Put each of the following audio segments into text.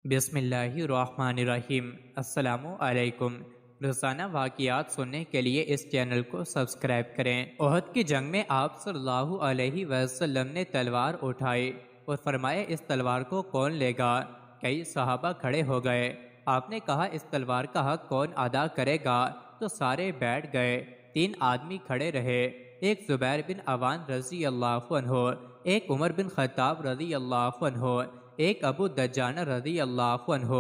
بسم اللہ الرحمن الرحیم۔ السلام علیکم۔ روزانہ واقعات سننے کے لیے اس چینل کو سبسکرائب کریں۔ احد کی جنگ میں آپ صلی اللہ علیہ وسلم نے تلوار اٹھائی اور فرمایا اس تلوار کو کون لے گا؟ کئی صحابہ کھڑے ہو گئے۔ آپ نے کہا اس تلوار کا حق کون ادا کرے گا؟ تو سارے بیٹھ گئے۔ 3 آدمی کھڑے رہے، ایک زبیر بن عوام رضی اللہ عنہ، ایک عمر بن خطاب رضی اللہ عنہ، ایک ابو دجانہ رضی اللہ عنہ۔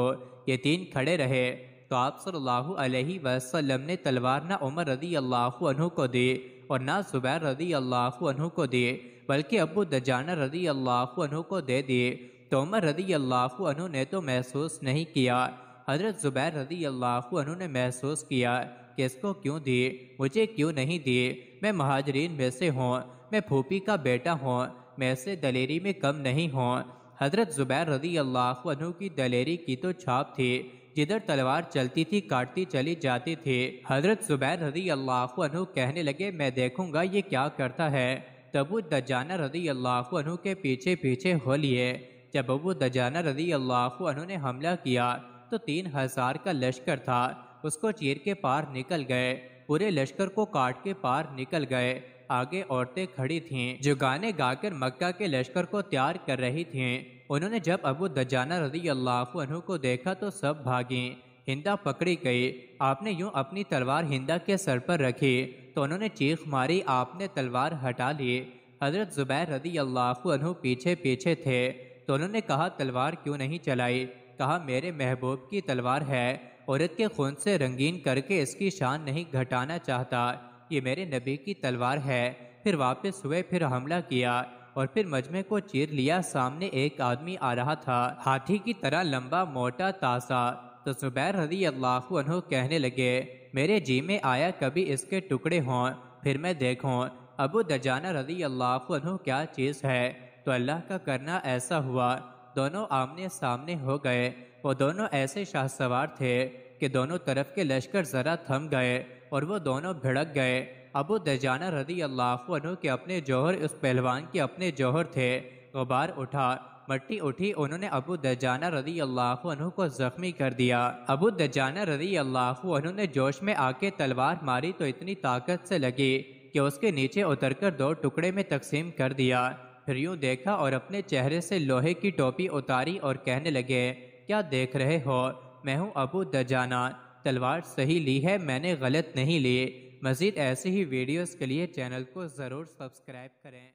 یہ 3 کھڑے رہے تو آپ صلی اللہ علیہ وسلم نے تلوار نہ عمر رضی اللہ عنہ کو دی اور نہ زبیر رضی اللہ عنہ کو دی، بلکہ ابو دجانہ رضی اللہ عنہ کو دے دی۔ تو عمر رضی اللہ عنہ نے تو محسوس نہیں کیا، حضرت زبیر رضی اللہ عنہ نے محسوس کیا کہ اس کو کیوں دی، مجھے کیوں نہیں دی؟ میں مہاجرین میں سے ہوں، میں پھوپھی کا بیٹا ہوں، میں سے دلیری میں کم نہیں ہوں۔ حضرت زبیر رضی اللہ عنہ کی دلیری کی تو چھاپ تھی، جدھر تلوار چلتی تھی کاٹتی چلی جاتی تھی۔ حضرت زبیر رضی اللہ عنہ کہنے لگے میں دیکھوں گا یہ کیا کرتا ہے۔ تو ابو دجانہ رضی اللہ عنہ کے پیچھے پیچھے ہو لیے۔ جب ابو دجانہ رضی اللہ عنہ نے حملہ کیا تو 3000 کا لشکر تھا، اس کو چیر کے پار نکل گئے، پورے لشکر کو کاٹ کے پار نکل گئے۔ آگے عورتیں کھڑی تھیں جو گانے گا کر مکہ کے لشکر کو تیار کر رہی تھیں۔ انہوں نے جب ابو دجانہ رضی اللہ عنہ کو دیکھا تو سب بھاگیں، ہندا پکڑی گئی۔ آپ نے یوں اپنی تلوار ہندا کے سر پر رکھی تو انہوں نے چیخ ماری، آپ نے تلوار ہٹا لی۔ حضرت زبیر رضی اللہ عنہ پیچھے پیچھے تھے تو انہوں نے کہا تلوار کیوں نہیں چلائی؟ کہا میرے محبوب کی تلوار ہے، عورت کے خون سے رنگین کر کے اس کی شان نہیں گھٹانا چاہتا، یہ میرے نبی کی تلوار ہے۔ پھر واپس ہوئے، پھر حملہ کیا اور پھر مجمع کو چیر لیا۔ سامنے ایک آدمی آ رہا تھا، ہاتھی کی طرح لمبا موٹا تازہ۔ تو زبیر رضی اللہ عنہ کہنے لگے میرے جی میں آیا کبھی اس کے ٹکڑے ہوں، پھر میں دیکھوں ابو دجانہ رضی اللہ عنہ کیا چیز ہے۔ تو اللہ کا کرنا ایسا ہوا، دونوں آمنے سامنے ہو گئے۔ وہ دونوں ایسے شاہ سوار تھے کہ دونوں طرف کے لشکر ذرا تھم گئے اور وہ دونوں بھڑک گئے۔ ابو دجانہ رضی اللہ عنہ کے اپنے جوہر اس پہلوان کے اپنے جوہر تھے۔ غبار اٹھا، مٹی اٹھی، انہوں نے ابو دجانہ رضی اللہ عنہ کو زخمی کر دیا۔ ابو دجانہ رضی اللہ عنہ نے جوش میں آ کے تلوار ماری تو اتنی طاقت سے لگی کہ اس کے نیچے اتر کر 2 ٹکڑے میں تقسیم کر دیا۔ پھر یوں دیکھا اور اپنے چہرے سے لوہے کی ٹوپی اتاری اور کہنے لگے کیا دیکھ رہے ہو؟ میں ہوں ابو دجانہ، تلوار صحیح لی ہے، میں نے غلط نہیں لی۔ مزید ایسی ہی ویڈیوز کے لیے چینل کو ضرور سبسکرائب کریں۔